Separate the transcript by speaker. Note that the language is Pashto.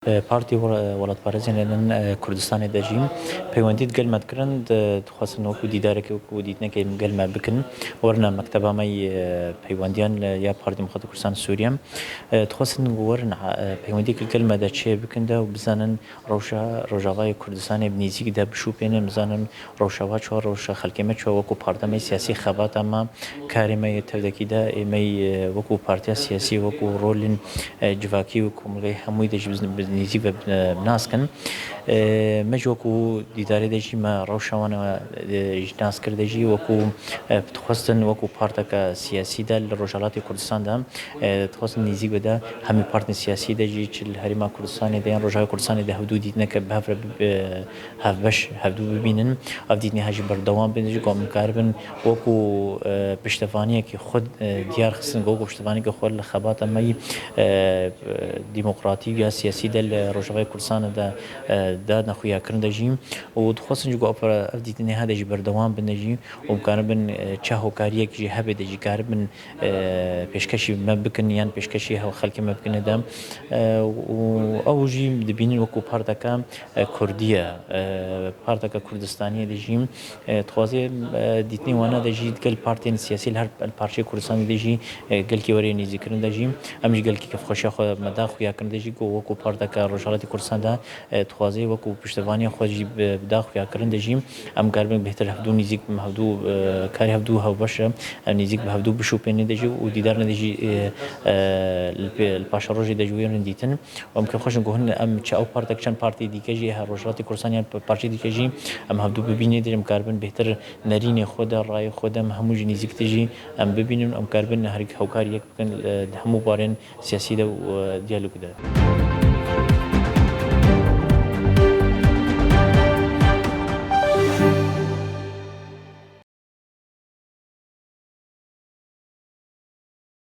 Speaker 1: پارتی وڵاتپارێزیان لەنەن کوردستانی دەژین پەیوەندیت گەلمەت کردن دخواستن وەکو دیدارێکی وەکو دیتنەکەی گەلمە بکن وەرنە مەکتەبامەی پەیوەندیان یا پارتی مخاطب کوردستان سووریا دخواستن وەرن پەیوەندی کرد گەلمەدا چێ بکەندا و بزانن ڕۆژاوای کوردستانی بنزیکدا بشوپێنن بزانن ڕۆژاوا چوە ڕۆژە خەڵکێمە چوە وەکو پارتەمەی سیاسی خەبات ئەمە کارێمەی تەودەکیدا ئێمەی وەکو پارتیا سیاسی وەکو ڕۆلین جڤاکی و کۆمەڵگەی هەمووی دەژی نزیک بە بناسکن مەژ وەکو دیدارێ دەژی مە ڕەوشەوانەوە ناس کردەژی وەکو دخواستن وەکو پارتەکە سیاسیدا لە ڕۆژهەڵاتی کوردستاندا دخواستن نزیک بەدا هەمی پارتن سیاسی دەژی چ هەرێما کوردستانی دەیان ڕۆژاوای کوردستانی دا هەفتوو دیتنەکە بەهەفرە هەفبەش هەفتوو ببینن ئەو دیتنی هەژی بەردەوام بێنێژی کۆمکار بن وەکو پشتەوانیەکی خود دیار خستن وەکو پشتەوانێکی خۆر لە خەبات ئەمەی دیموقراتی یا سیاسی دل ڕۆژاوای کوردستاندا دا نەخویاکردن دەژیم و دخواستن جوگۆ ئەف دیتنی هەدەژی بەردەوام بنەژی و بکارە بن چا هۆکاریەکیژی هەبێ دەژی کار بن پێشکەشی مە بکن یان پێشکەشی هەو خەڵکی مە بکنەدا ئەوژی دەبینین وەکو پارتەکە کوردیە پارتەکە کوردستانیە دەژیم توازێ دیتنی وانە دەژی گەل پارتین سیاسی هەر پارچەی کوردستانی دەژی گەلکی وەرە نزیکردن دەژیم ئەمیش گەلکی کە خۆشیە خۆ مەدا خویاکردن دەژی وەکو پارتەکە ڕۆژهەڵاتی کوردستاندا توازێ وەکو پشتەوانی خۆشی بدا خویاکردن دەژیم ئەم کاربن بهتر هەفتوو نزیک هەفتوو کاری هەفتوو هەوبەشە نزیک بە هەفتوو بشوپێنێ دەژی و دیدار نەدەژی پاشە ڕۆژی دەژوێرن دیتن ئەم کە خۆشن گۆهن ئەم چ ئەو پارتێک چەند پارتی دیکەژی هەر ڕۆژهەڵاتی کوردستانیان پارچەی دیکەژی ئەم هەفتوو ببینێ دەژم کاربن بهتر نەرینێ خۆدا ڕای خۆدەم هەمووژی نزیک دەژی ئەم ببینن ئەم کاربن هەر هەوکار یەک بکەن هەموو بارێن سیاسیدا و دیالۆگدا